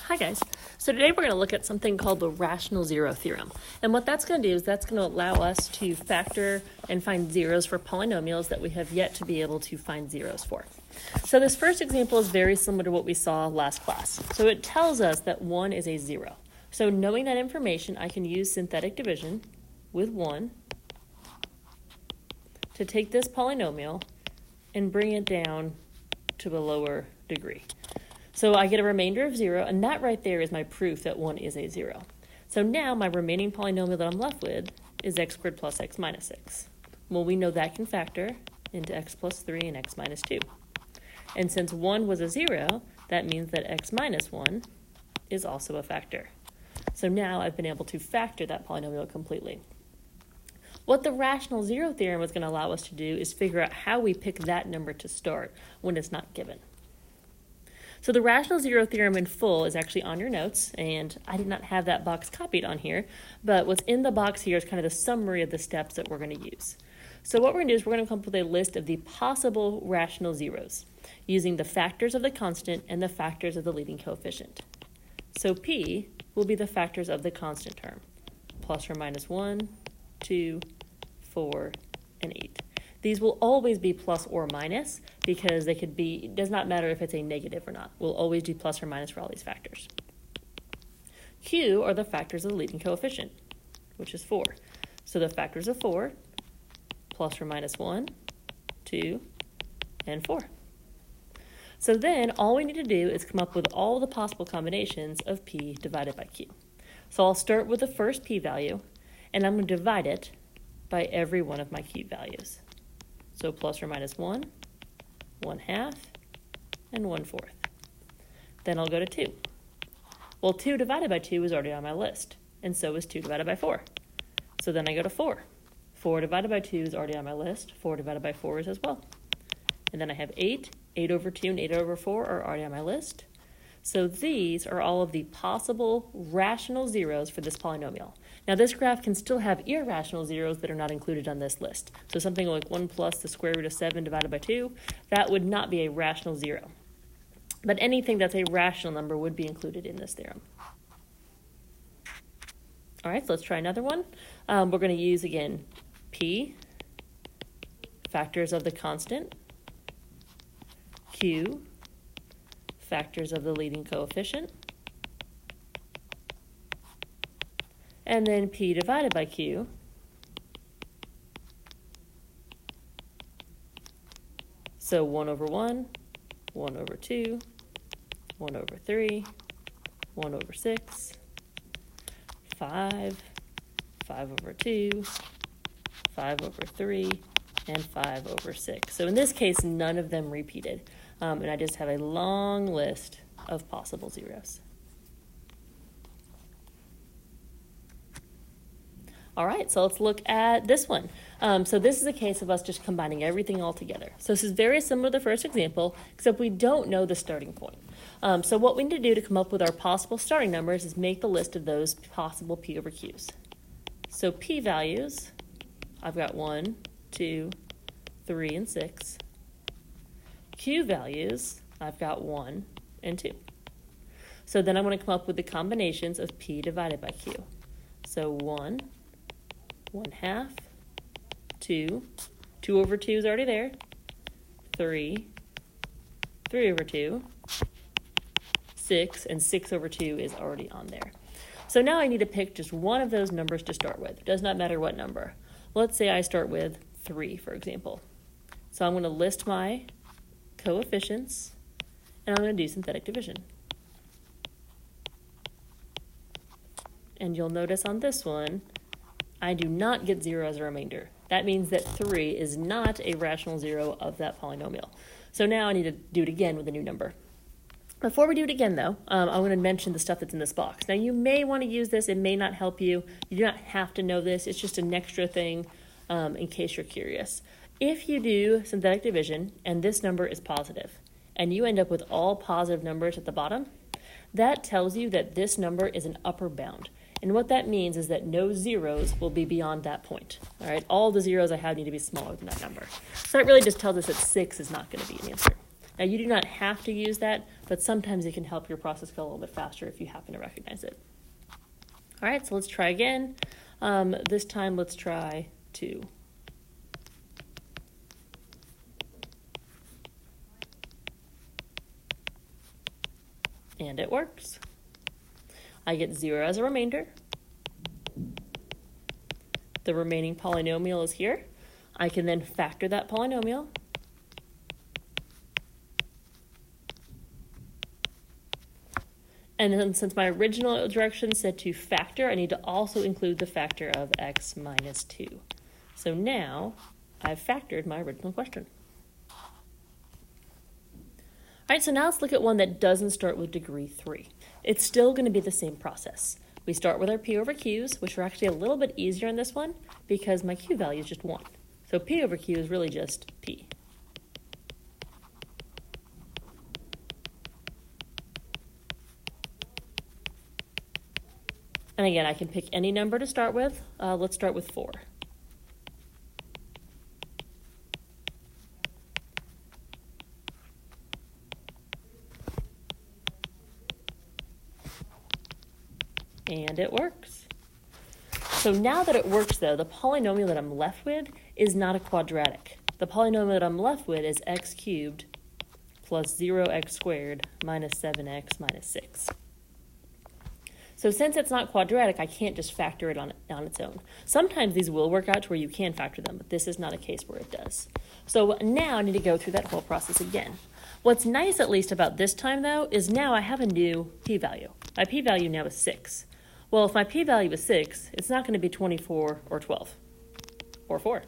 Hi guys. So today we're going to look at something called the rational zero theorem. And what that's going to do is that's going to allow us to factor and find zeros for polynomials that we have yet to be able to find zeros for. So this first example is very similar to what we saw last class. So it tells us that 1 is a 0. So knowing that information, I can use synthetic division with 1 to take this polynomial and bring it down to a lower degree. So I get a remainder of 0, and that right there is my proof that 1 is a 0. So now my remaining polynomial that I'm left with is x squared plus x minus 6. Well, we know that can factor into x plus 3 and x minus 2. And since 1 was a 0, that means that x minus 1 is also a factor. So now I've been able to factor that polynomial completely. What the rational zero theorem is going to allow us to do is figure out how we pick that number to start when it's not given. So the rational zero theorem in full is actually on your notes, and I did not have that box copied on here, but what's in the box here is kind of the summary of the steps that we're going to use. So what we're going to do is we're going to come up with a list of the possible rational zeros using the factors of the constant and the factors of the leading coefficient. So P will be the factors of the constant term, plus or minus 1, 2, 4, and 8. These will always be plus or minus because they could be, it does not matter if it's a negative or not. We'll always do plus or minus for all these factors. Q are the factors of the leading coefficient, which is 4. So the factors of 4, plus or minus 1, 2, and 4. So then all we need to do is come up with all the possible combinations of P divided by Q. So I'll start with the first P value, and I'm going to divide it by every one of my Q values. So plus or minus 1, 1/2, and 1/4. Then I'll go to 2. Well, 2 divided by 2 is already on my list, and so is 2 divided by 4. So then I go to 4. 4 divided by 2 is already on my list. 4 divided by 4 is as well. And then I have 8. 8 over 2 and 8 over 4 are already on my list. So these are all of the possible rational zeros for this polynomial. Now this graph can still have irrational zeros that are not included on this list. So something like 1 plus the square root of 7 divided by 2, that would not be a rational zero. But anything that's a rational number would be included in this theorem. All right, so let's try another one. We're going to use, again, P, factors of the constant, Q, factors of the leading coefficient, and then P divided by Q, so 1 over 1, 1 over 2, 1 over 3, 1 over 6, 5, 5 over 2, 5 over 3, and 5 over 6. So in this case, none of them repeated. And I just have a long list of possible zeros. All right, so let's look at this one. So this is a case of us just combining everything all together. So this is very similar to the first example, except we don't know the starting point. So what we need to do to come up with our possible starting numbers is make the list of those possible P over Qs. So P values, I've got 1, 2, 3, and 6. Q values, I've got 1 and 2. So then I'm going to come up with the combinations of P divided by Q. So 1, 1/2, 2, 2 over 2 is already there, 3, 3 over 2, 6, and 6 over 2 is already on there. So now I need to pick just one of those numbers to start with. It does not matter what number. Let's say I start with 3, for example. So I'm going to list my coefficients, and I'm going to do synthetic division. And you'll notice on this one, I do not get 0 as a remainder. That means that 3 is not a rational zero of that polynomial. So now I need to do it again with a new number. Before we do it again, though, I'm going to mention the stuff that's in this box. Now, you may want to use this. It may not help you. You do not have to know this. It's just an extra thing in case you're curious. If you do synthetic division and this number is positive, and you end up with all positive numbers at the bottom, that tells you that this number is an upper bound. And what that means is that no zeros will be beyond that point. All right, all the zeros I have need to be smaller than that number. So that really just tells us that 6 is not going to be an answer. Now, you do not have to use that, but sometimes it can help your process go a little bit faster if you happen to recognize it. All right, so let's try again. This time, let's try 2. And it works. I get 0 as a remainder. The remaining polynomial is here. I can then factor that polynomial. And then since my original direction said to factor, I need to also include the factor of x minus 2. So now I've factored my original question. All right, so now let's look at one that doesn't start with degree 3. It's still going to be the same process. We start with our p over q's, which are actually a little bit easier in this one because my q value is just 1. So p over q is really just p. And again, I can pick any number to start with. Let's start with 4. And it works. So now that it works, though, the polynomial that I'm left with is not a quadratic. The polynomial that I'm left with is x cubed plus 0x squared minus 7x minus 6. So since it's not quadratic, I can't just factor it on its own. Sometimes these will work out to where you can factor them, but this is not a case where it does. So now I need to go through that whole process again. What's nice, at least about this time, though, is now I have a new p-value. My p-value now is 6. Well, if my p-value is 6, it's not going to be 24 or 12 or 4.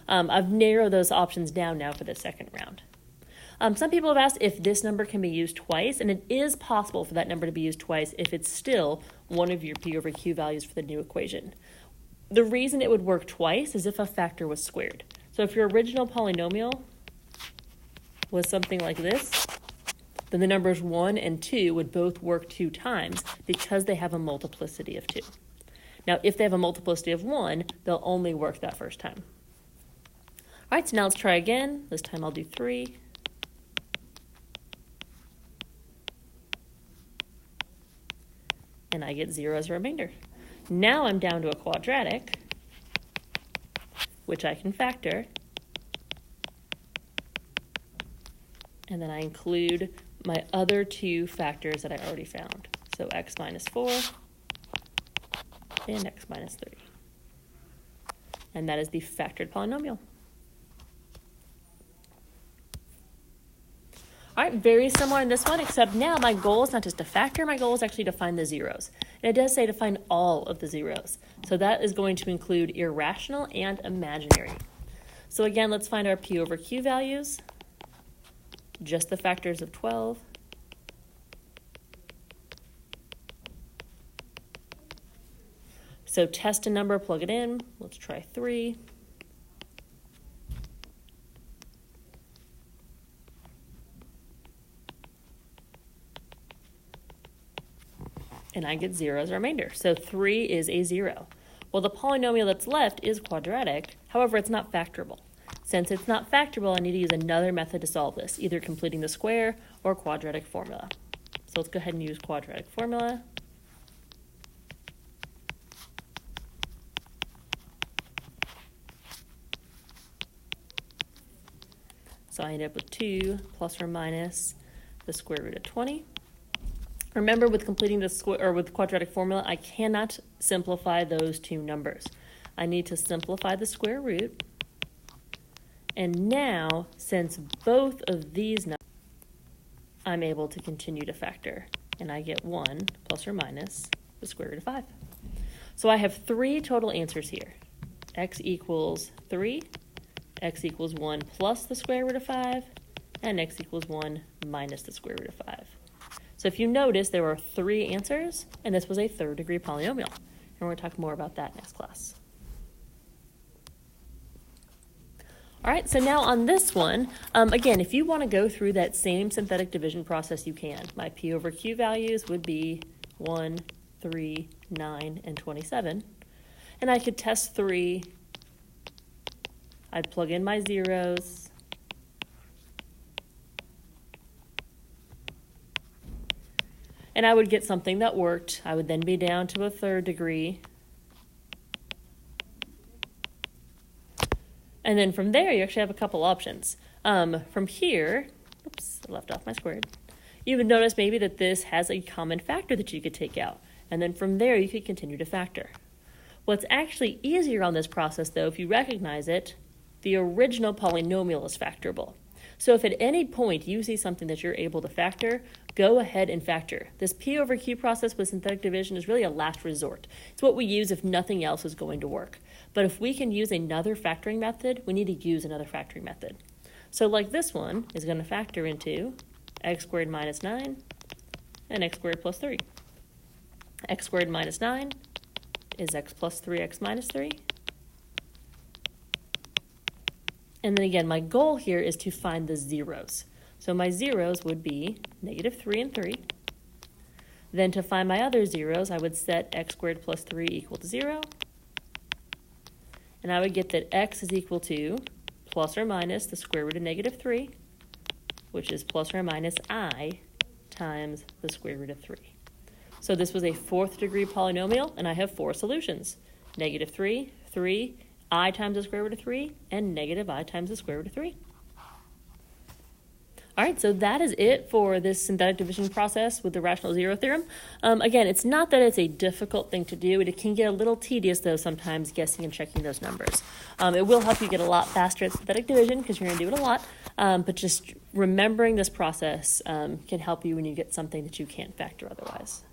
I've narrowed those options down now for the second round. Some people have asked if this number can be used twice, and it is possible for that number to be used twice if it's still one of your p over q values for the new equation. The reason it would work twice is if a factor was squared. So if your original polynomial was something like this, then the numbers 1 and 2 would both work 2 times because they have a multiplicity of 2. Now, if they have a multiplicity of 1, they'll only work that first time. All right, so now let's try again. This time I'll do 3. And I get 0 as a remainder. Now I'm down to a quadratic, which I can factor. And then I include my other 2 factors that I already found. So x minus 4 and x minus 3. And that is the factored polynomial. All right, very similar in this one, except now my goal is not just to factor, my goal is actually to find the zeros. And it does say to find all of the zeros. So that is going to include irrational and imaginary. So again, let's find our p over q values. Just the factors of 12. So test a number, plug it in. Let's try 3. And I get 0 as a remainder. So 3 is a 0. Well, the polynomial that's left is quadratic. However, it's not factorable. Since it's not factorable, I need to use another method to solve this, either completing the square or quadratic formula. So let's go ahead and use quadratic formula. So I end up with 2 plus or minus the square root of 20. Remember, with completing the square or with quadratic formula, I cannot simplify those 2 numbers. I need to simplify the square root. And now, since both of these numbers, I'm able to continue to factor. And I get 1 plus or minus the square root of 5. So I have 3 total answers here. X equals 3, x equals 1 plus the square root of 5, and x equals 1 minus the square root of 5. So if you notice, there were 3 answers, and this was a 3rd degree polynomial. And we're going to talk more about that next class. All right, so now on this one, again, if you want to go through that same synthetic division process, you can. My p over q values would be 1, 3, 9, and 27. And I could test 3. I'd plug in my zeros. and I would get something that worked. I would then be down to a third degree. And then from there, you actually have a couple options. From here, oops, I left off my squared. You would notice maybe that this has a common factor that you could take out. And then from there, you could continue to factor. What's actually easier on this process, though, if you recognize it, the original polynomial is factorable. So if at any point you see something that you're able to factor, go ahead and factor. This P over Q process with synthetic division is really a last resort. It's what we use if nothing else is going to work. But if we can use another factoring method, we need to use another factoring method. So like this one is going to factor into x squared minus 9 and x squared plus 3. X squared minus 9 is x plus 3x minus 3. And then again, my goal here is to find the zeros. So my zeros would be negative 3 and 3. Then to find my other zeros, I would set x squared plus 3 equal to 0. And I would get that x is equal to plus or minus the square root of negative 3, which is plus or minus I times the square root of 3. So this was a fourth degree polynomial, and I have 4 solutions. Negative 3, 3, I times the square root of 3, and negative I times the square root of 3. All right, so that is it for this synthetic division process with the rational zero theorem. Again, it's not that it's a difficult thing to do. It can get a little tedious, though, sometimes guessing and checking those numbers. It will help you get a lot faster at synthetic division because you're going to do it a lot, but just remembering this process can help you when you get something that you can't factor otherwise.